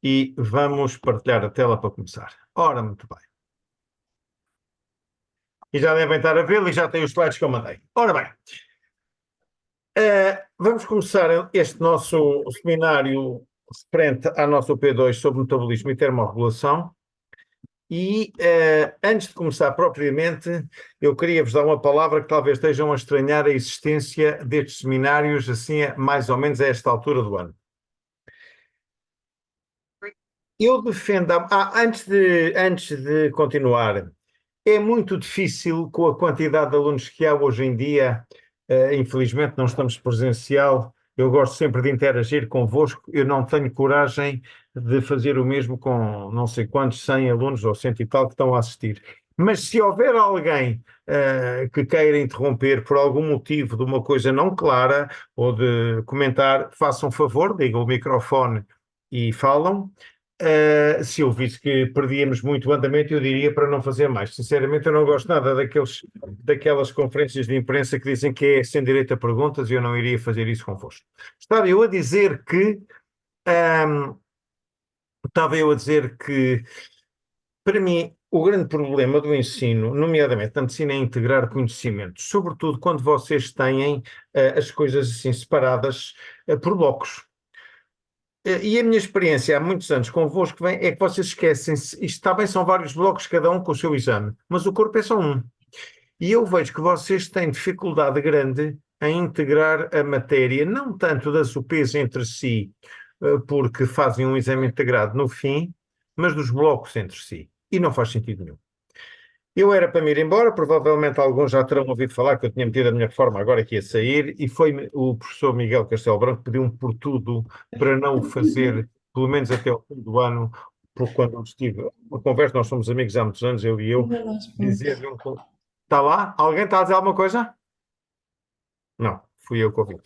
e vamos partilhar a tela para começar. Ora, muito bem. E já devem estar a vê-lo e já tem os slides que eu mandei. Ora bem, vamos começar este nosso seminário referente à nossa P2 sobre metabolismo e termorregulação. E antes de começar propriamente, eu queria vos dar uma palavra que talvez estejam a estranhar a existência destes seminários, assim, mais ou menos a esta altura do ano. Eu defendo, antes de continuar, é muito difícil com a quantidade de alunos que há hoje em dia, infelizmente não estamos presencial, eu gosto sempre de interagir convosco, eu não tenho coragem de fazer o mesmo com não sei quantos, 100 alunos ou 100 e tal que estão a assistir. Mas se houver alguém que queira interromper por algum motivo de uma coisa não clara ou de comentar, façam favor, digam o microfone e falam. Se eu visse que perdíamos muito o andamento, eu diria para não fazer mais. Sinceramente, eu não gosto nada daquelas conferências de imprensa que dizem que é sem direito a perguntas e eu não iria fazer isso convosco. Estava eu a dizer que, para mim, o grande problema do ensino, nomeadamente da medicina, é integrar conhecimentos, sobretudo quando vocês têm as coisas assim separadas por blocos. E a minha experiência há muitos anos convosco é que vocês esquecem-se, isto está bem, são vários blocos, cada um com o seu exame, mas o corpo é só um. E eu vejo que vocês têm dificuldade grande em integrar a matéria, não tanto das UPs entre si, porque fazem um exame integrado no fim, mas dos blocos entre si. E não faz sentido nenhum. Eu era para me ir embora, provavelmente alguns já terão ouvido falar que eu tinha metido a minha reforma agora que ia sair, e foi o professor Miguel Castelo Branco que pediu-me por tudo para não o fazer, pelo menos até ao fim do ano, porque quando eu estive, uma conversa, nós somos amigos há muitos anos, eu e eu, dizer-lhe Está lá? Alguém está a dizer alguma coisa? Não, fui eu que ouvi.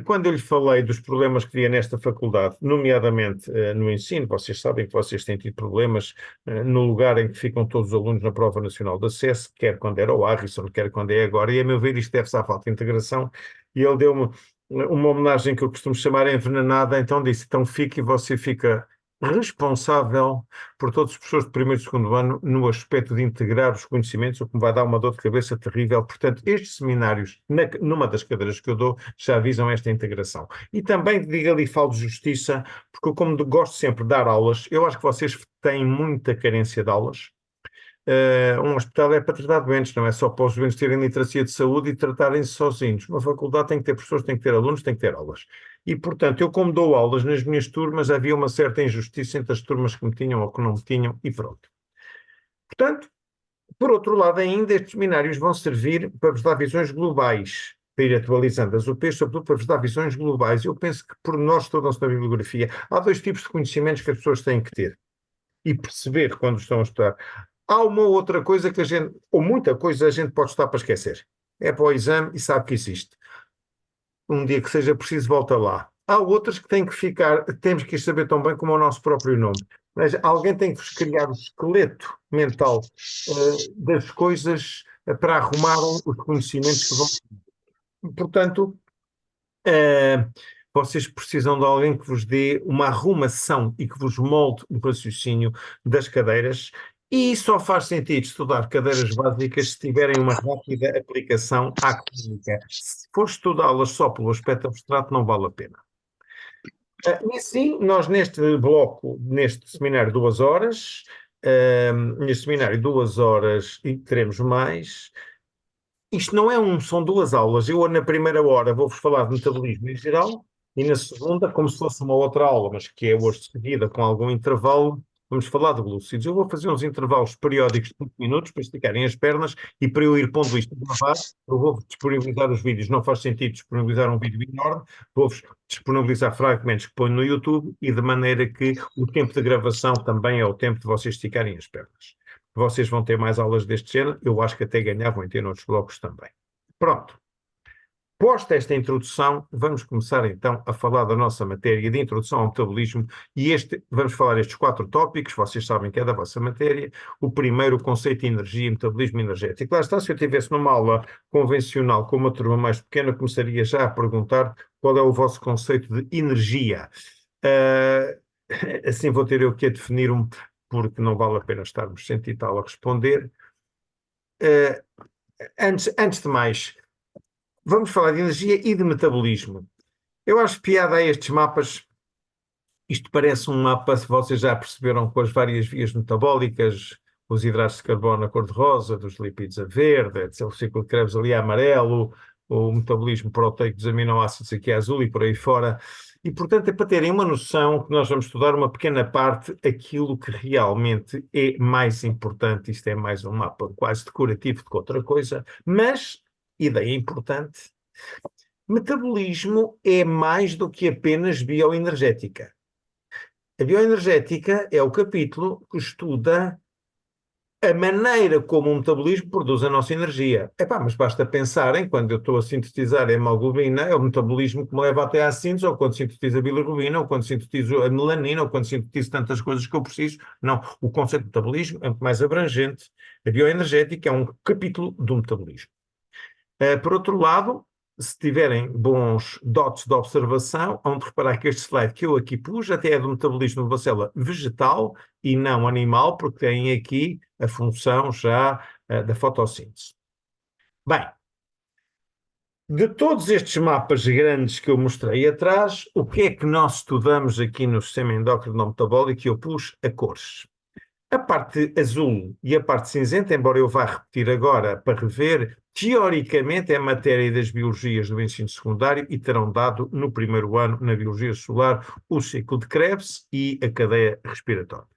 Quando eu lhe falei dos problemas que via nesta faculdade, nomeadamente no ensino, vocês sabem que vocês têm tido problemas no lugar em que ficam todos os alunos na Prova Nacional de Acesso, quer quando era o Harrison, quer quando é agora, e a meu ver isto deve-se à falta de integração, e ele deu-me uma homenagem que eu costumo chamar envenenada, então disse, então fique e você fica responsável por todos os professores de primeiro e segundo ano no aspecto de integrar os conhecimentos, o que me vai dar uma dor de cabeça terrível. Portanto, estes seminários, numa das cadeiras que eu dou, já visam esta integração. E também, diga ali, falo de justiça, porque eu, como gosto sempre de dar aulas, eu acho que vocês têm muita carência de aulas. Um hospital é para tratar doentes, não é só para os doentes terem literacia de saúde e tratarem-se sozinhos. Uma faculdade tem que ter professores, tem que ter alunos, tem que ter aulas. E, portanto, eu como dou aulas nas minhas turmas, havia uma certa injustiça entre as turmas que me tinham ou que não me tinham, e pronto. Portanto, por outro lado ainda, estes seminários vão servir para vos dar visões globais, para ir atualizando as UPs, sobretudo para vos dar visões globais. Eu penso que por nós estudam-se na bibliografia. Há dois tipos de conhecimentos que as pessoas têm que ter e perceber quando estão a estudar. Há uma outra coisa que a gente, ou muita coisa a gente pode estar para esquecer. É para o exame e sabe que existe. Um dia que seja preciso, volta lá. Há outras que têm que ficar, temos que saber tão bem como o nosso próprio nome. Mas alguém tem que criar o esqueleto mental das coisas para arrumarem os conhecimentos que vão. Portanto, vocês precisam de alguém que vos dê uma arrumação e que vos molde o raciocínio das cadeiras. E só faz sentido estudar cadeiras básicas se tiverem uma rápida aplicação à clínica. Se for estudá-las só pelo aspecto abstrato, não vale a pena. E assim, nós neste bloco, neste seminário 2 horas, neste seminário 2 horas e teremos mais. Isto não é são 2 aulas. Eu na primeira hora vou-vos falar de metabolismo em geral e na segunda, como se fosse uma outra aula, mas que é hoje de seguida com algum intervalo, vamos falar de glúcidos. Eu vou fazer uns intervalos periódicos de 5 minutos para esticarem as pernas e para eu ir pondo isto a gravar, eu vou disponibilizar os vídeos. Não faz sentido disponibilizar um vídeo enorme, vou-vos disponibilizar fragmentos que ponho no YouTube e de maneira que o tempo de gravação também é o tempo de vocês esticarem as pernas. Vocês vão ter mais aulas deste género, eu acho que até ganhavam em ter noutros blocos também. Pronto. Posta esta introdução, vamos começar então a falar da nossa matéria de introdução ao metabolismo e vamos falar estes 4 tópicos, vocês sabem que é da vossa matéria. O primeiro, o conceito de energia e metabolismo energético. Lá está, se eu estivesse numa aula convencional com uma turma mais pequena, começaria já a perguntar qual é o vosso conceito de energia. assim vou ter eu que a definir porque não vale a pena estarmos sem e tal a responder. Uh, antes de mais, vamos falar de energia e de metabolismo. Eu acho piada a estes mapas. Isto parece um mapa, se vocês já perceberam, com as várias vias metabólicas, os hidratos de carbono a cor-de-rosa, dos lipídios a verde, o ciclo de Krebs ali a amarelo, o metabolismo proteico dos aminoácidos aqui a azul e por aí fora. E, portanto, é para terem uma noção que nós vamos estudar uma pequena parte, aquilo que realmente é mais importante. Isto é mais um mapa quase decorativo do que outra coisa, mas, ideia importante, metabolismo é mais do que apenas bioenergética. A bioenergética é o capítulo que estuda a maneira como o metabolismo produz a nossa energia. Mas basta pensarem, quando eu estou a sintetizar a hemoglobina, é o metabolismo que me leva até à síntese, ou quando sintetizo a bilirrubina, ou quando sintetizo a melanina, ou quando sintetizo tantas coisas que eu preciso. Não, o conceito de metabolismo é muito mais abrangente. A bioenergética é um capítulo do metabolismo. Por outro lado, se tiverem bons dotes de observação, vão reparar que este slide que eu aqui pus até é do metabolismo de uma célula vegetal e não animal, porque tem aqui a função já da fotossíntese. Bem, de todos estes mapas grandes que eu mostrei atrás, o que é que nós estudamos aqui no sistema endócrino metabólico? Eu pus a cores. A parte azul e a parte cinzenta, embora eu vá repetir agora para rever, teoricamente é matéria das biologias do ensino secundário e terão dado no primeiro ano, na biologia celular, o ciclo de Krebs e a cadeia respiratória.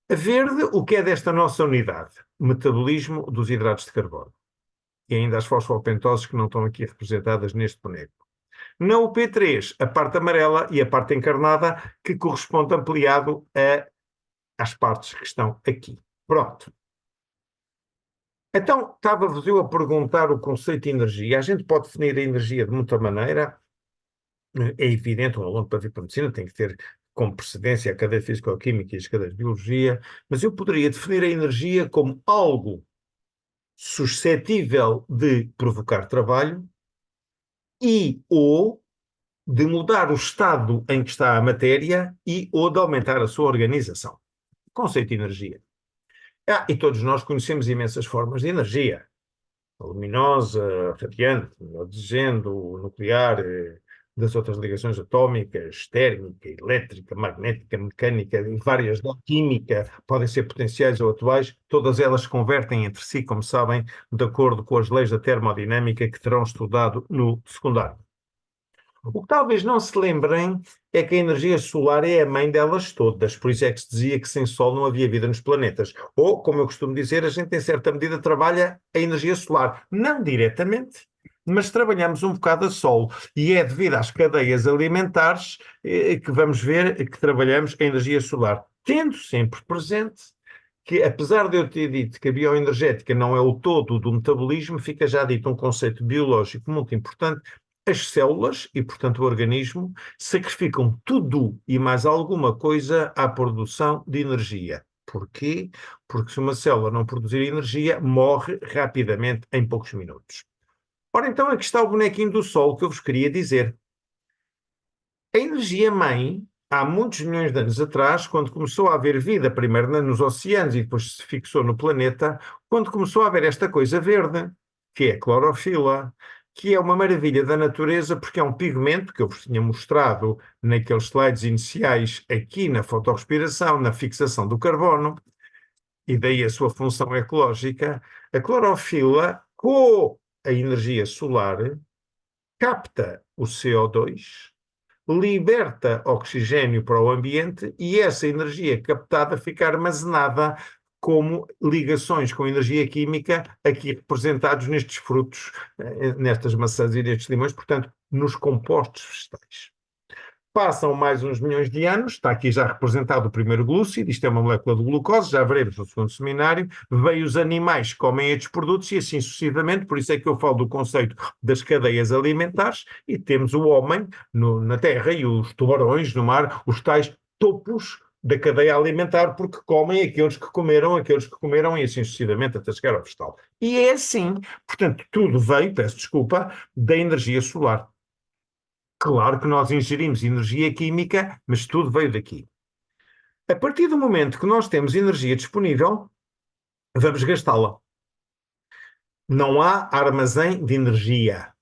A verde, o que é desta nossa unidade? Metabolismo dos hidratos de carbono. E ainda as fosfopentoses que não estão aqui representadas neste boneco. Na UP3, a parte amarela e a parte encarnada, que corresponde ampliado às partes que estão aqui. Pronto. Então, estava-vos eu a perguntar o conceito de energia. A gente pode definir a energia de muita maneira. É evidente, um aluno para vir para a medicina tem que ter como precedência a cadeia físico-química e as cadeias de biologia, mas eu poderia definir a energia como algo suscetível de provocar trabalho e ou de mudar o estado em que está a matéria e ou de aumentar a sua organização. Conceito de energia. E todos nós conhecemos imensas formas de energia. A luminosa, radiante, o nuclear, das outras ligações atómicas, térmica, elétrica, magnética, mecânica, e várias da química, podem ser potenciais ou atuais, todas elas se convertem entre si, como sabem, de acordo com as leis da termodinâmica que terão estudado no secundário. O que talvez não se lembrem é que a energia solar é a mãe delas todas, por isso é que se dizia que sem Sol não havia vida nos planetas. Ou, como eu costumo dizer, a gente em certa medida trabalha a energia solar. Não diretamente, mas trabalhamos um bocado a Sol. E é devido às cadeias alimentares que vamos ver que trabalhamos a energia solar. Tendo sempre presente que, apesar de eu ter dito que a bioenergética não é o todo do metabolismo, fica já dito um conceito biológico muito importante. As células, e portanto o organismo, sacrificam tudo e mais alguma coisa à produção de energia. Porquê? Porque se uma célula não produzir energia, morre rapidamente em poucos minutos. Ora, então aqui está o bonequinho do Sol que eu vos queria dizer. A energia-mãe, há muitos milhões de anos atrás, quando começou a haver vida, primeiro nos oceanos e depois se fixou no planeta, quando começou a haver esta coisa verde, que é a clorofila, que é uma maravilha da natureza, porque é um pigmento que eu vos tinha mostrado naqueles slides iniciais, aqui na fotorrespiração, na fixação do carbono, e daí a sua função ecológica. A clorofila, com a energia solar, capta o CO2, liberta oxigênio para o ambiente e essa energia captada fica armazenada como ligações com energia química aqui representados nestes frutos, nestas maçãs e nestes limões, portanto, nos compostos vegetais. Passam mais uns milhões de anos, está aqui já representado o primeiro glúcido, isto é uma molécula de glucose, já veremos no segundo seminário, veio os animais que comem estes produtos e assim sucessivamente, por isso é que eu falo do conceito das cadeias alimentares, e temos o homem na terra e os tubarões no mar, os tais topos da cadeia alimentar, porque comem aqueles que comeram e assim sucessivamente até chegar ao vegetal. E é assim, portanto, tudo veio, peço desculpa, da energia solar. Claro que nós ingerimos energia química, mas tudo veio daqui. A partir do momento que nós temos energia disponível, vamos gastá-la. Não há armazém de energia.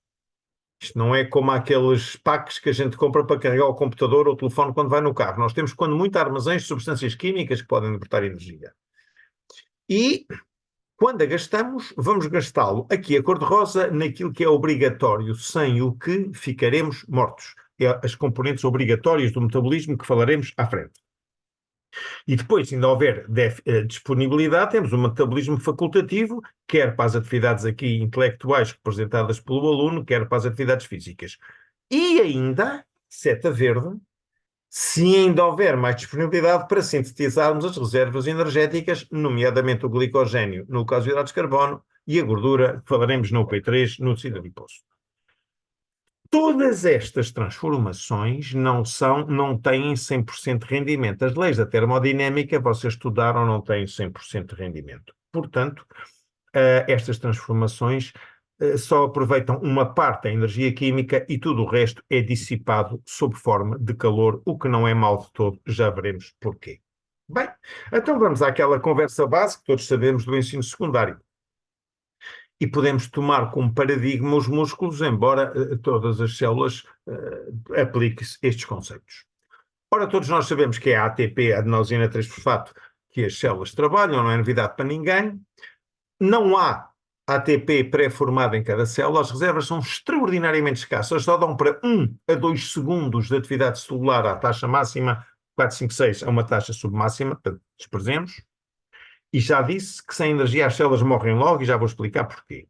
Isto não é como aqueles packs que a gente compra para carregar o computador ou o telefone quando vai no carro. Nós temos, quando muito, armazéns de substâncias químicas que podem libertar energia. E, quando a gastamos, vamos gastá-lo aqui a cor-de-rosa naquilo que é obrigatório, sem o que ficaremos mortos. É as componentes obrigatórias do metabolismo que falaremos à frente. E depois, se ainda houver disponibilidade, temos um metabolismo facultativo, quer para as atividades aqui intelectuais representadas pelo aluno, quer para as atividades físicas. E ainda, seta verde, se ainda houver mais disponibilidade para sintetizarmos as reservas energéticas, nomeadamente o glicogênio no caso de hidratos de carbono e a gordura, que falaremos no P3, no tecido adiposo. Todas estas transformações não têm 100% de rendimento. As leis da termodinâmica, vocês estudaram, não têm 100% de rendimento. Portanto, estas transformações só aproveitam uma parte da energia química e tudo o resto é dissipado sob forma de calor, o que não é mal de todo, já veremos porquê. Bem, então vamos àquela conversa base que todos sabemos do ensino secundário. E podemos tomar como paradigma os músculos, embora todas as células apliquem-se estes conceitos. Ora, todos nós sabemos que é a ATP, a adenosina 3-fosfato, que as células trabalham, não é novidade para ninguém. Não há ATP pré-formado em cada célula, as reservas são extraordinariamente escassas, só dão para 1 a 2 segundos de atividade celular à taxa máxima, 4, 5, 6 a uma taxa submáxima, portanto, desprezemos. E já disse que sem energia as células morrem logo e já vou explicar porquê.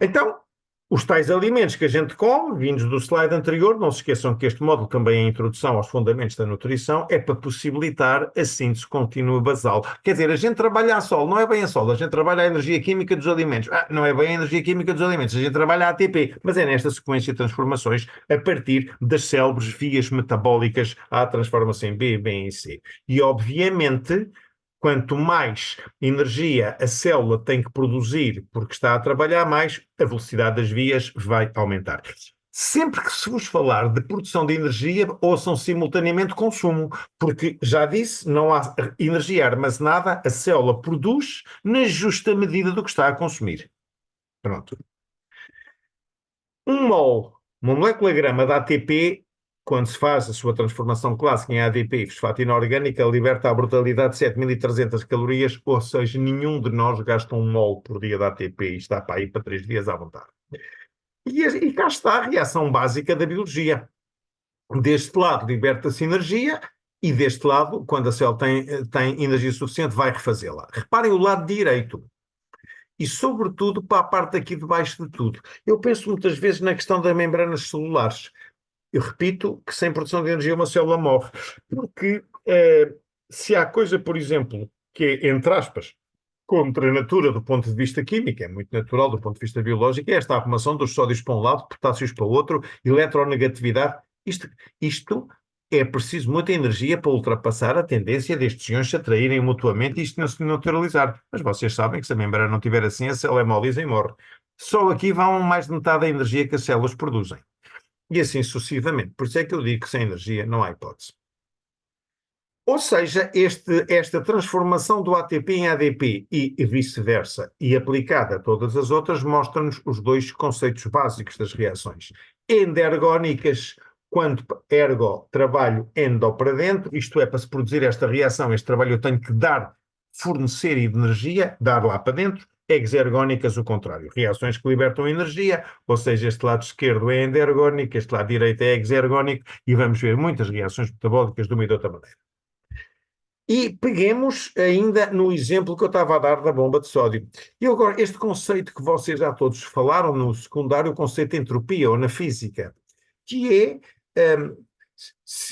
Então, os tais alimentos que a gente come, vindos do slide anterior, não se esqueçam que este módulo também é a introdução aos fundamentos da nutrição, é para possibilitar a síntese contínua basal. Quer dizer, a gente trabalha a sol, não é bem a sol, a gente trabalha a energia química dos alimentos. Não é bem a energia química dos alimentos, a gente trabalha a ATP, mas é nesta sequência de transformações a partir das célebres vias metabólicas à transformação em B, B em C. E, obviamente, quanto mais energia a célula tem que produzir porque está a trabalhar mais, a velocidade das vias vai aumentar. Sempre que se vos falar de produção de energia, ouçam simultaneamente consumo, porque já disse, não há energia armazenada, a célula produz na justa medida do que está a consumir. Pronto. Um mol, uma molécula-grama de ATP, quando se faz a sua transformação clássica em ADP e fosfato inorgânica, liberta a brutalidade de 7.300 calorias, ou seja, nenhum de nós gasta um mol por dia de ATP e está para aí para 3 dias à vontade. E cá está a reação básica da biologia. Deste lado liberta-se energia e deste lado, quando a célula tem energia suficiente, vai refazê-la. Reparem o lado direito. E, sobretudo, para a parte aqui de baixo de tudo. Eu penso muitas vezes na questão das membranas celulares. Eu repito que sem produção de energia uma célula morre. Porque se há coisa, por exemplo, que é, entre aspas, contra a natura do ponto de vista químico, é muito natural do ponto de vista biológico, é esta arrumação dos sódios para um lado, potássios para o outro, eletronegatividade. Isto é preciso muita energia para ultrapassar a tendência destes íons se atraírem mutuamente e isto não se neutralizar. Mas vocês sabem que se a membrana não tiver assim, a célula hemolisa e morre. Só aqui vão mais de metade da energia que as células produzem. E assim sucessivamente. Por isso é que eu digo que sem energia não há hipótese. Ou seja, esta transformação do ATP em ADP e vice-versa, e aplicada a todas as outras, mostra-nos os dois conceitos básicos das reações. Endergónicas, quando ergo, trabalho, endo para dentro, isto é, para se produzir esta reação, este trabalho eu tenho que fornecer energia, dar lá para dentro. Exergónicas, o contrário, reações que libertam energia, ou seja, este lado esquerdo é endergónico, este lado direito é exergónico, e vamos ver muitas reações metabólicas de uma e de outra maneira. E peguemos ainda no exemplo que eu estava a dar da bomba de sódio. E agora, este conceito que vocês já todos falaram no secundário, o conceito de entropia, ou na física, que é,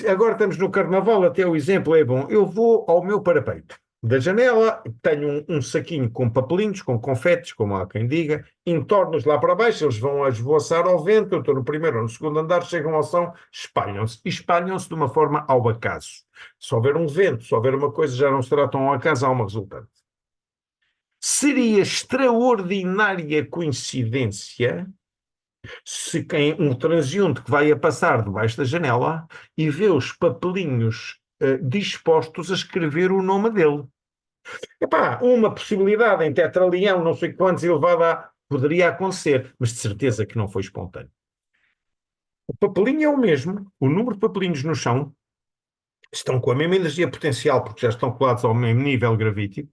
agora estamos no carnaval, até o exemplo é bom, eu vou ao meu parapeito da janela, tenho um saquinho com papelinhos, com confetes, como há quem diga, entorno-os lá para baixo, eles vão a esvoaçar ao vento, eu estou no primeiro ou no segundo andar, chegam ao som, espalham-se. E espalham-se de uma forma ao acaso. Se houver um vento, se houver uma coisa, já não será tão ao acaso, há uma resultante. Seria extraordinária coincidência Se quem, um transeunte que vai a passar debaixo da janela e vê os papelinhos dispostos a escrever o nome dele. Epá, uma possibilidade em tetraleão, não sei quantos elevado a, poderia acontecer, mas de certeza que não foi espontâneo. O papelinho é o mesmo, o número de papelinhos no chão estão com a mesma energia potencial, porque já estão colados ao mesmo nível gravítico.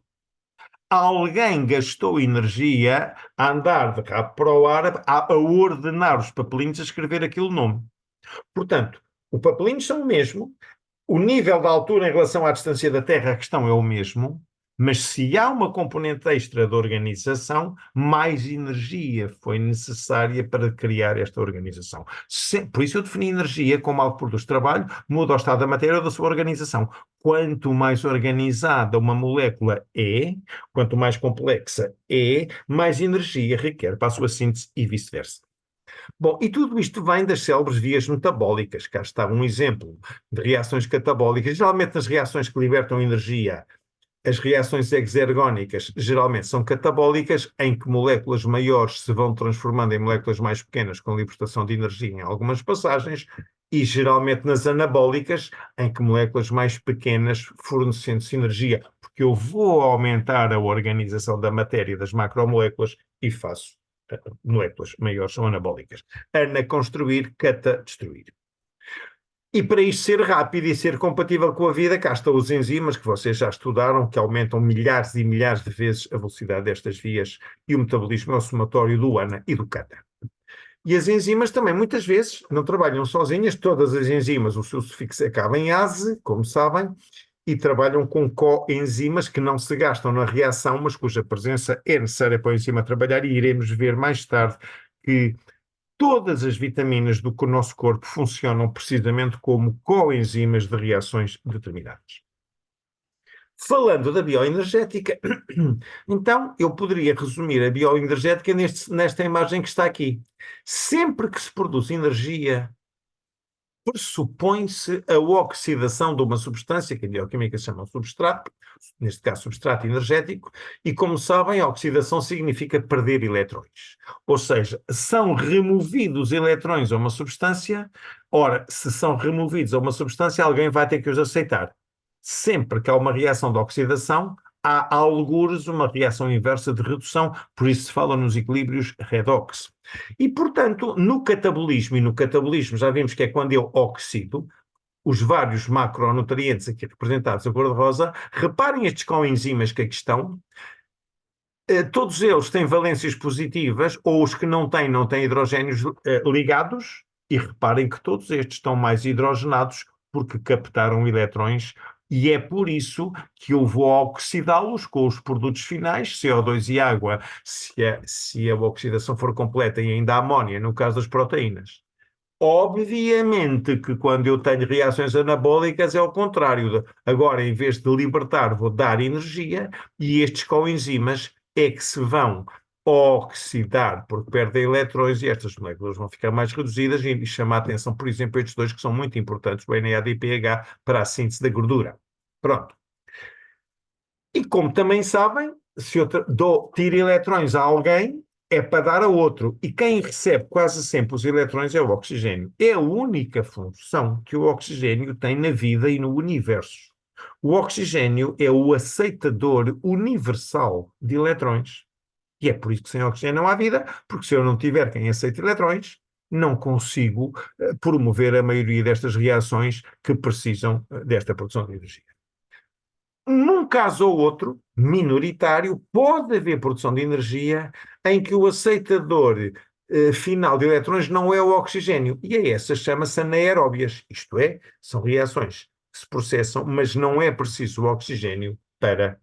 Alguém gastou energia a andar de cabo para o ar a ordenar os papelinhos a escrever aquele nome. Portanto, os papelinhos são o mesmo, o nível da altura em relação à distância da Terra, a questão é o mesmo, mas se há uma componente extra de organização, mais energia foi necessária para criar esta organização. Por isso eu defini energia como algo que produz trabalho, muda o estado da matéria ou da sua organização. Quanto mais organizada uma molécula é, quanto mais complexa é, mais energia requer para a sua síntese e vice-versa. Bom, e tudo isto vem das célebres vias metabólicas. Cá está um exemplo de reações catabólicas. Geralmente nas reações que libertam energia, as reações exergónicas geralmente são catabólicas, em que moléculas maiores se vão transformando em moléculas mais pequenas com libertação de energia em algumas passagens, e geralmente nas anabólicas, em que moléculas mais pequenas fornecendo-se energia, porque eu vou aumentar a organização da matéria das macromoléculas e faço moléculas maiores são anabólicas. Ana construir, cata destruir. E para isto ser rápido e ser compatível com a vida, cá estão os enzimas que vocês já estudaram, que aumentam milhares e milhares de vezes a velocidade destas vias e o metabolismo é o somatório do ANA e do CATA. E as enzimas também, muitas vezes, não trabalham sozinhas, todas as enzimas, o seu sufixo acaba em ase, como sabem, e trabalham com coenzimas que não se gastam na reação, mas cuja presença é necessária para o enzima trabalhar, e iremos ver mais tarde que todas as vitaminas do nosso corpo funcionam precisamente como coenzimas de reações determinadas. Falando da bioenergética, então eu poderia resumir a bioenergética nesta imagem que está aqui. Sempre que se produz energia, pressupõe-se a oxidação de uma substância, que em bioquímica se chama substrato, neste caso substrato energético, e como sabem, a oxidação significa perder eletrões. Ou seja, são removidos eletrões a uma substância, ora, se são removidos a uma substância, alguém vai ter que os aceitar. Sempre que há uma reação de oxidação, há algures uma reação inversa de redução, por isso se fala nos equilíbrios redox. E, portanto, no catabolismo já vimos que é quando eu oxido, os vários macronutrientes aqui representados a cor-de-rosa, reparem estes coenzimas que aqui estão, todos eles têm valências positivas, ou os que não têm hidrogénios ligados, e reparem que todos estes estão mais hidrogenados porque captaram eletrões, e é por isso que eu vou oxidá-los com os produtos finais, CO2 e água, se a oxidação for completa, e ainda amónia, no caso das proteínas. Obviamente que quando eu tenho reações anabólicas é o contrário. Agora, em vez de libertar, vou dar energia e estes coenzimas é que se vão oxidar porque perdem eletrões e estas moléculas vão ficar mais reduzidas e chama a atenção, por exemplo, estes dois que são muito importantes, o NAD e PH, para a síntese da gordura. Pronto. E como também sabem, se eu tiro eletrões a alguém, é para dar a outro. E quem recebe quase sempre os eletrões é o oxigênio. É a única função que o oxigênio tem na vida e no universo. O oxigênio é o aceitador universal de eletrões. E é por isso que sem oxigênio não há vida, porque se eu não tiver quem aceite eletrões, não consigo promover a maioria destas reações que precisam desta produção de energia. Num caso ou outro, minoritário, pode haver produção de energia em que o aceitador final de eletrões não é o oxigênio, e a essa chama-se anaeróbias, isto é, são reações que se processam, mas não é preciso o oxigênio para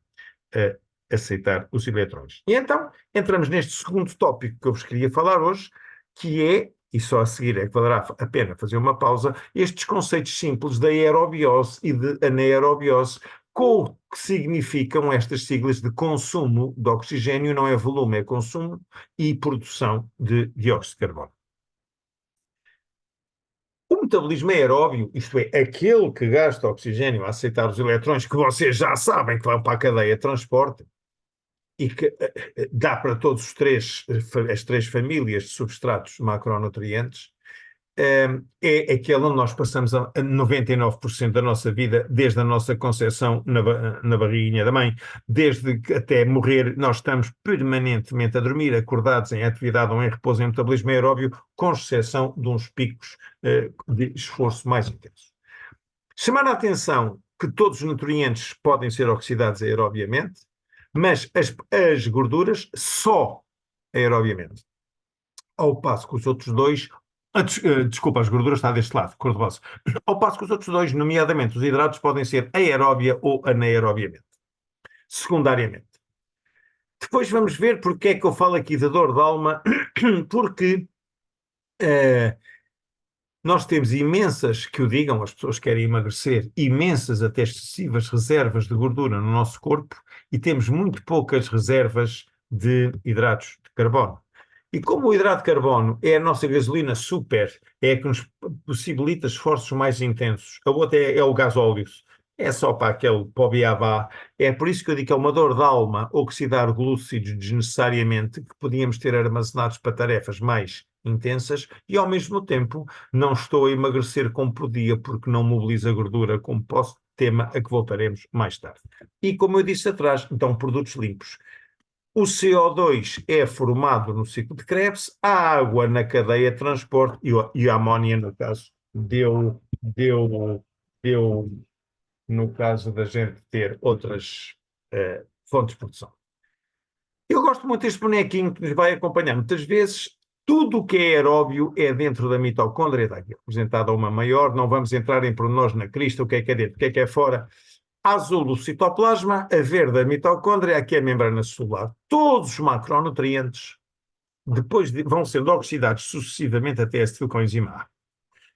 aceitar os eletrões. E então, entramos neste segundo tópico que eu vos queria falar hoje, que é, e só a seguir é que valerá a pena fazer uma pausa, estes conceitos simples de aerobiose e de anaerobiose, com o que significam estas siglas de consumo de oxigênio, não é volume, é consumo, e produção de dióxido de carbono. O metabolismo é aeróbio, isto é, aquele que gasta oxigênio a aceitar os eletrões, que vocês já sabem que vão para a cadeia de transporte, e que dá para todos as três famílias de substratos macronutrientes, é aquele onde nós passamos a 99% da nossa vida, desde a nossa concepção na barriguinha da mãe, desde que até morrer, nós estamos permanentemente a dormir, acordados em atividade ou em repouso em metabolismo aeróbio, com exceção de uns picos de esforço mais intenso. Chamar a atenção que todos os nutrientes podem ser oxidados aerobiamente, mas as gorduras só aerobiamente. Ao passo que os outros dois. Desculpa, as gorduras está deste lado, cor-de-rosa. Ao passo que os outros dois, nomeadamente os hidratos, podem ser aeróbia ou anaerobiamente, secundariamente. Depois vamos ver porque é que eu falo aqui de dor de alma, porque nós temos imensas, que o digam, as pessoas querem emagrecer, imensas até excessivas reservas de gordura no nosso corpo e temos muito poucas reservas de hidratos de carbono. E como o hidrato de carbono é a nossa gasolina super, é a que nos possibilita esforços mais intensos, a outra é o gasóleo, é só para o beabá. É por isso que eu digo que é uma dor de alma oxidar glúcidos desnecessariamente que podíamos ter armazenados para tarefas mais intensas e ao mesmo tempo não estou a emagrecer como podia porque não mobiliza gordura como posso, tema a que voltaremos mais tarde. E como eu disse atrás, então produtos limpos. O CO2 é formado no ciclo de Krebs, a água na cadeia de transporte e a amónia, no caso, deu no caso da gente ter outras fontes de produção. Eu gosto muito deste bonequinho que nos vai acompanhar. Muitas vezes, tudo o que é aeróbio é dentro da mitocôndria, está aqui representada uma maior, não vamos entrar em pormenores na crista, o que é dentro, o que é fora. Azul o citoplasma, a verde a mitocôndria, aqui a membrana celular. Todos os macronutrientes depois vão sendo oxidados sucessivamente até a acetilcoenzima A.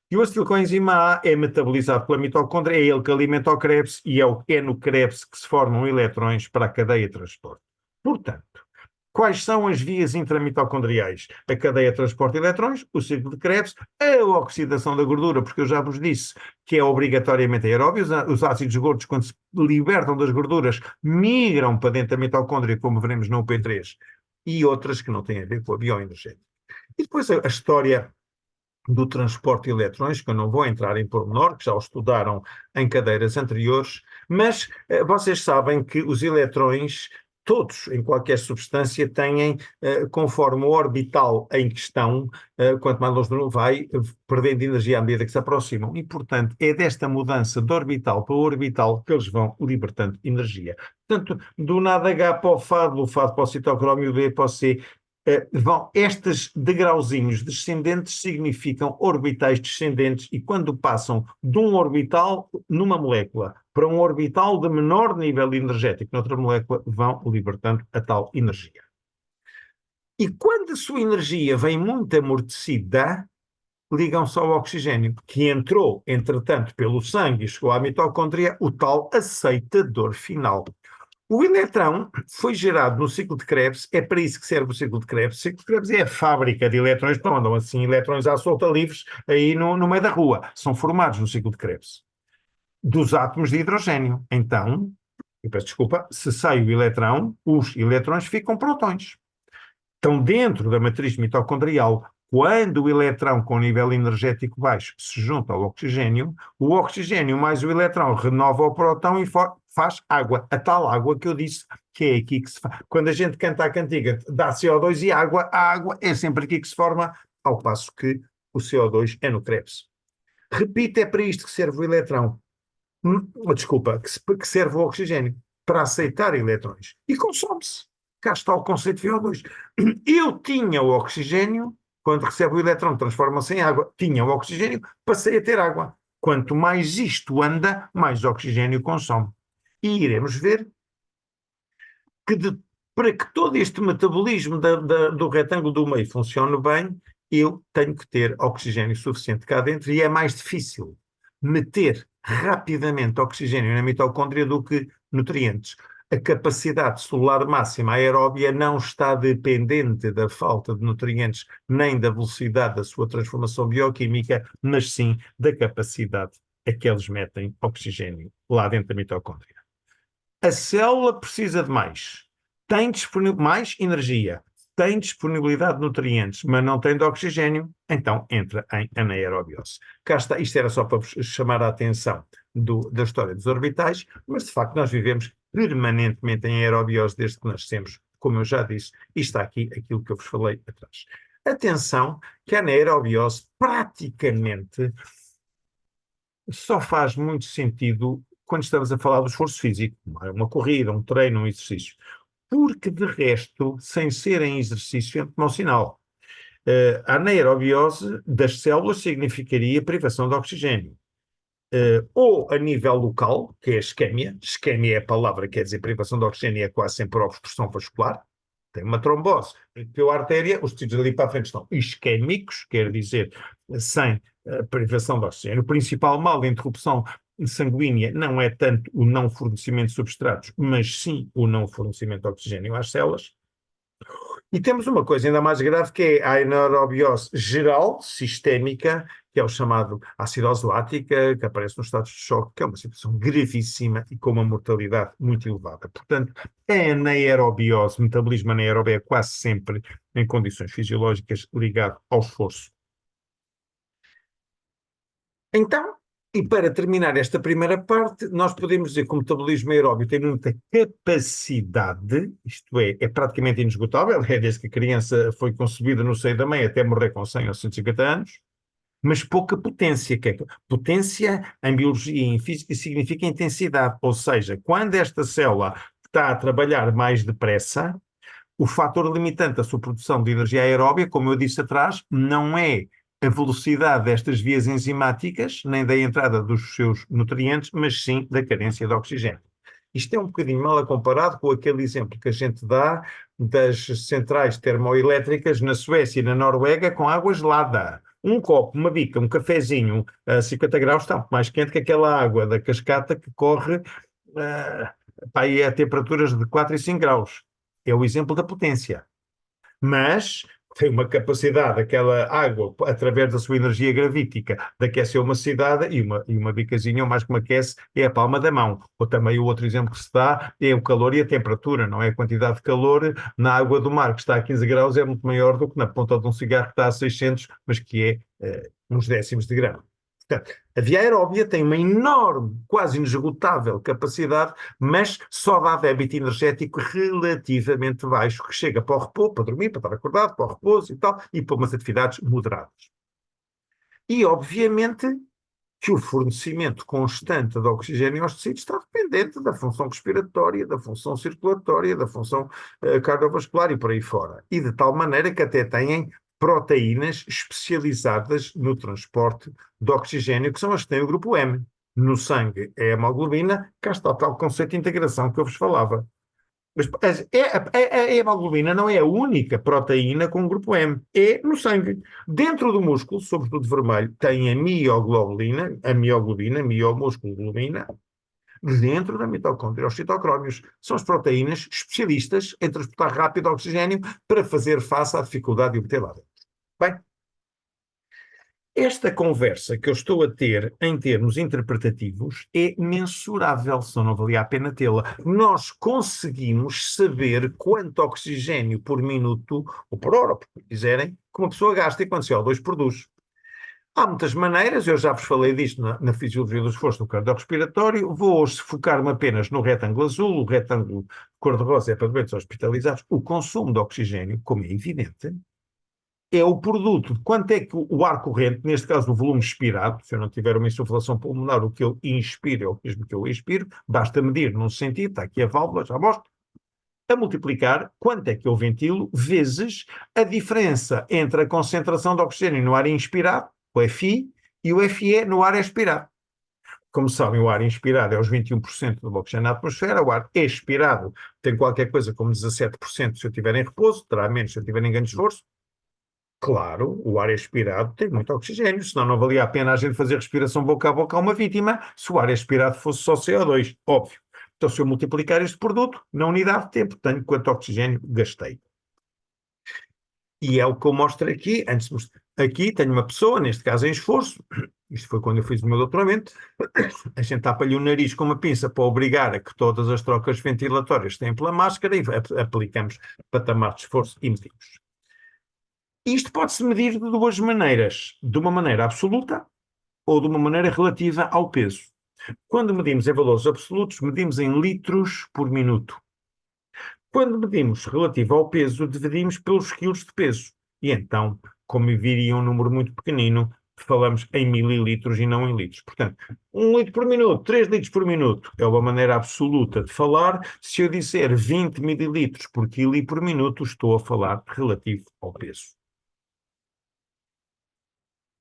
E o acetilcoenzima A é metabolizado pela mitocôndria, é ele que alimenta o Krebs e é no Krebs que se formam eletrões para a cadeia de transporte. Portanto, quais são as vias intramitocondriais? A cadeia de transporte de eletrões, o ciclo de Krebs, a oxidação da gordura, porque eu já vos disse que é obrigatoriamente aeróbio. Os ácidos gordos, quando se libertam das gorduras, migram para dentro da mitocôndria, como veremos no P3, e outras que não têm a ver com a bioenergética. E depois a história do transporte de eletrões, que eu não vou entrar em pormenor, que já o estudaram em cadeiras anteriores, mas vocês sabem que os eletrões, todos, em qualquer substância, têm, conforme o orbital em questão, quanto mais longe não vai, perdendo energia à medida que se aproximam. E, portanto, é desta mudança de orbital para orbital que eles vão libertando energia. Portanto, do nada H para o Fado, do Fado para o citocrómio, B para o C, estes degrauzinhos descendentes significam orbitais descendentes e quando passam de um orbital numa molécula para um orbital de menor nível energético noutra molécula, vão libertando a tal energia. E quando a sua energia vem muito amortecida, ligam-se ao oxigênio, que entrou, entretanto, pelo sangue e chegou à mitocôndria, o tal aceitador final. O eletrão foi gerado no ciclo de Krebs, é para isso que serve o ciclo de Krebs. O ciclo de Krebs é a fábrica de eletrões, não andam assim eletrões à solta livres aí no meio da rua. São formados no ciclo de Krebs. Dos átomos de hidrogênio. Então, eu peço desculpa, se sai o eletrão, os eletrões ficam prótons. Estão dentro da matriz mitocondrial. Quando o eletrão com nível energético baixo se junta ao oxigênio, o oxigênio mais o eletrão renova o próton e faz água. A tal água que eu disse que é aqui que se faz. Quando a gente canta a cantiga dá CO2 e água, a água é sempre aqui que se forma, ao passo que o CO2 é no Krebs. Repito, é para isto que serve o eletrão. Desculpa, que serve o oxigênio, para aceitar eletrões. E consome-se. Cá está o conceito de VO2. Eu tinha o oxigênio, quando recebo o eletrão transforma-se em água, tinha o oxigênio, passei a ter água. Quanto mais isto anda, mais oxigênio consome. E iremos ver que para que todo este metabolismo do retângulo do meio funcione bem, eu tenho que ter oxigênio suficiente cá dentro e é mais difícil meter rapidamente oxigênio na mitocôndria do que nutrientes. A capacidade celular máxima aeróbia não está dependente da falta de nutrientes nem da velocidade da sua transformação bioquímica, mas sim da capacidade a que eles metem oxigênio lá dentro da mitocôndria. A célula precisa de mais. tem mais energia, tem disponibilidade de nutrientes, mas não tem de oxigênio, então entra em anaerobiose. Cá está, isto era só para vos chamar a atenção da história dos orbitais, mas de facto nós vivemos permanentemente em aerobiose desde que nascemos, como eu já disse, e está aqui aquilo que eu vos falei atrás. Atenção que a anaerobiose praticamente só faz muito sentido quando estamos a falar do esforço físico, uma corrida, um treino, um exercício, porque de resto, sem ser em exercício, é mau sinal. A anaerobiose das células significaria privação de oxigênio. Ou a nível local, que é a isquémia. Isquémia é a palavra que quer dizer privação de oxigênio e é quase sempre por obstrução vascular. Tem uma trombose. Pela artéria, os tecidos ali para a frente estão isquémicos, quer dizer, sem privação de oxigênio. O principal mal da interrupção sanguínea não é tanto o não fornecimento de substratos, mas sim o não fornecimento de oxigênio às células. E temos uma coisa ainda mais grave, que é a anaerobiose geral, sistémica, que é o chamado acidose lática, que aparece nos estados de choque, que é uma situação gravíssima e com uma mortalidade muito elevada. Portanto, a anaerobiose, metabolismo anaeróbio, é quase sempre em condições fisiológicas ligado ao esforço. Então, e para terminar esta primeira parte, nós podemos dizer que o metabolismo aeróbio tem muita capacidade, isto é praticamente inesgotável, é desde que a criança foi concebida no seio da mãe até morrer com 100 ou 150 anos, mas pouca potência. Potência em biologia e em física significa intensidade, ou seja, quando esta célula está a trabalhar mais depressa, o fator limitante da sua produção de energia aeróbia, como eu disse atrás, não é a velocidade destas vias enzimáticas, nem da entrada dos seus nutrientes, mas sim da carência de oxigênio. Isto é um bocadinho mal comparado com aquele exemplo que a gente dá das centrais termoelétricas na Suécia e na Noruega com água gelada. Um copo, uma bica, um cafezinho a 50 graus está mais quente que aquela água da cascata que corre a temperaturas de 4 e 5 graus. É o exemplo da potência. Mas tem uma capacidade, aquela água, através da sua energia gravítica, de aquecer uma cidade e uma bicazinha, ou mais que me aquece, é a palma da mão. Ou também o outro exemplo que se dá é o calor e a temperatura, não é? A quantidade de calor na água do mar, que está a 15 graus, é muito maior do que na ponta de um cigarro que está a 600, mas que é uns décimos de grão. Portanto, a via aeróbia tem uma enorme, quase inesgotável capacidade, mas só dá débito energético relativamente baixo, que chega para o repouso, para dormir, para estar acordado, para o repouso e tal, e para umas atividades moderadas. E, obviamente, que o fornecimento constante de oxigênio aos tecidos está dependente da função respiratória, da função circulatória, da função cardiovascular e por aí fora. E de tal maneira que até têm proteínas especializadas no transporte de oxigênio, que são as que têm o grupo M. No sangue é a hemoglobina, cá está o tal conceito de integração que eu vos falava. Mas a hemoglobina não é a única proteína com o grupo M, é no sangue. Dentro do músculo, sobretudo vermelho, tem a mioglobina, miomúsculo globina, dentro da mitocôndria, os citocrómios. São as proteínas especialistas em transportar rápido oxigênio para fazer face à dificuldade de obter lá dentro. Bem, esta conversa que eu estou a ter em termos interpretativos é mensurável, senão não valia a pena tê-la. Nós conseguimos saber quanto oxigênio por minuto, ou por hora, por quiserem, que uma pessoa gasta e quanto CO2 produz. Há muitas maneiras, eu já vos falei disto na fisiologia do esforço no cardiorrespiratório, vou hoje focar-me apenas no retângulo azul, o retângulo cor-de-rosa é para doentes hospitalizados. O consumo de oxigênio, como é evidente, é o produto de quanto é que o ar corrente, neste caso o volume expirado, se eu não tiver uma insuflação pulmonar, o que eu inspiro é o mesmo que eu expiro, basta medir num sentido, está aqui a válvula, já mostro, a multiplicar quanto é que eu ventilo, vezes a diferença entre a concentração de oxigênio no ar inspirado, o FI, e o FE no ar expirado. Como sabem, o ar inspirado é os 21% do oxigênio na atmosfera, o ar expirado tem qualquer coisa como 17% se eu estiver em repouso, terá menos se eu estiver em ganho de esforço. Claro, o ar expirado tem muito oxigênio, senão não valia a pena a gente fazer respiração boca a boca a uma vítima se o ar expirado fosse só CO2, óbvio. Então, se eu multiplicar este produto, na unidade de tempo, tenho quanto oxigênio gastei. E é o que eu mostro aqui. Aqui tenho uma pessoa, neste caso em esforço, isto foi quando eu fiz o meu doutoramento, a gente tapa-lhe o nariz com uma pinça para obrigar a que todas as trocas ventilatórias tenham pela máscara e aplicamos patamar de esforço e medimos. Isto pode-se medir de duas maneiras, de uma maneira absoluta ou de uma maneira relativa ao peso. Quando medimos em valores absolutos, medimos em litros por minuto. Quando medimos relativo ao peso, dividimos pelos quilos de peso. E então, como viria um número muito pequenino, falamos em mililitros e não em litros. Portanto, 1 litro por minuto, 3 litros por minuto é uma maneira absoluta de falar. Se eu disser 20 mililitros por quilo e por minuto, estou a falar relativo ao peso.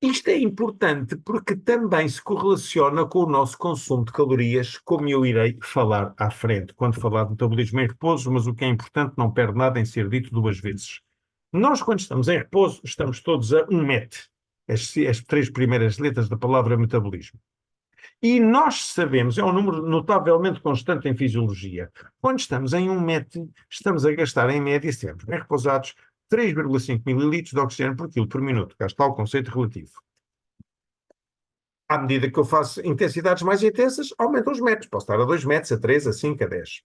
Isto é importante porque também se correlaciona com o nosso consumo de calorias, como eu irei falar à frente, quando falar de metabolismo em repouso, mas o que é importante não perde nada em ser dito duas vezes. Nós, quando estamos em repouso, estamos todos a 1 MET, as três primeiras letras da palavra metabolismo. E nós sabemos, é um número notavelmente constante em fisiologia, quando estamos em 1 MET, estamos a gastar em média, sempre bem repousados, 3,5 mililitros de oxigênio por quilo por minuto. Cá está o conceito relativo. À medida que eu faço intensidades mais intensas, aumentam os metros. Posso estar a 2 metros, a 3, a 5, a 10.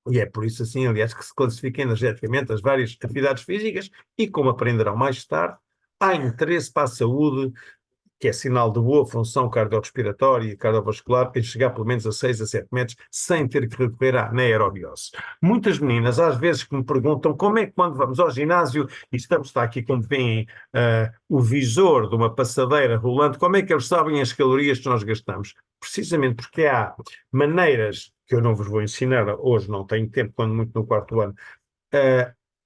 E é por isso, assim, aliás, que se classifica energeticamente as várias atividades físicas e, como aprenderão mais tarde, há interesse para a saúde, que é sinal de boa função cardiorrespiratória e cardiovascular, em chegar pelo menos a 6 a 7 metros, sem ter que recorrer à anaerobiose. Muitas meninas, às vezes, que me perguntam como é que quando vamos ao ginásio e está aqui, como veem, o visor de uma passadeira rolante, como é que eles sabem as calorias que nós gastamos? Precisamente porque há maneiras, que eu não vos vou ensinar hoje, não tenho tempo, quando muito no quarto ano,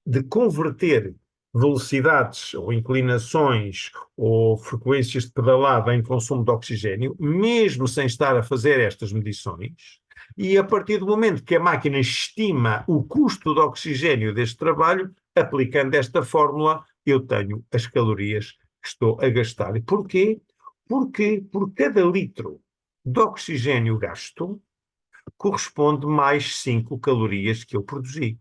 de converter velocidades ou inclinações ou frequências de pedalada em consumo de oxigênio, mesmo sem estar a fazer estas medições, e a partir do momento que a máquina estima o custo de oxigênio deste trabalho, aplicando esta fórmula, eu tenho as calorias que estou a gastar. E porquê? Porque por cada litro de oxigênio gasto, corresponde mais 5 calorias que eu produzi.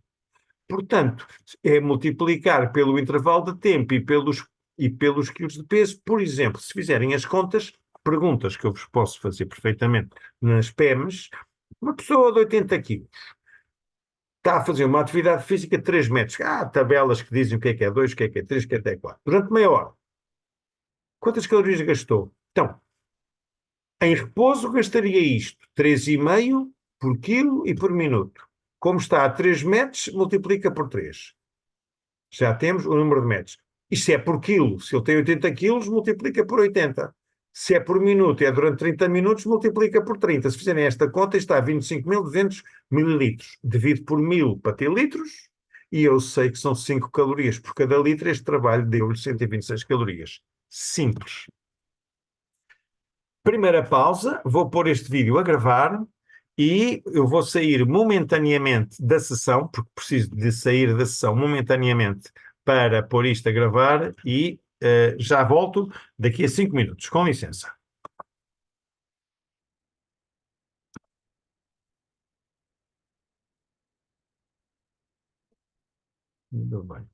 Portanto, é multiplicar pelo intervalo de tempo e pelos quilos de peso. Por exemplo, se fizerem as contas, perguntas que eu vos posso fazer perfeitamente nas PEMs, uma pessoa de 80 quilos está a fazer uma atividade física de 3 metros. Há tabelas que dizem o que é 2, o que é 3, o que é 4. Durante meia hora. Quantas calorias gastou? Então, em repouso gastaria isto, 3,5 por quilo e por minuto. Como está a 3 metros, multiplica por 3. Já temos o número de metros. Isto é por quilo. Se ele tem 80 quilos, multiplica por 80. Se é por minuto e é durante 30 minutos, multiplica por 30. Se fizerem esta conta, está a 25.200 mililitros. Divido por 1000 para ter litros, e eu sei que são 5 calorias por cada litro. Este trabalho deu-lhe 126 calorias. Simples. Primeira pausa, vou pôr este vídeo a gravar e eu vou sair momentaneamente da sessão, porque preciso de sair da sessão momentaneamente para pôr isto a gravar e já volto daqui a 5 minutos. Com licença. Muito bem.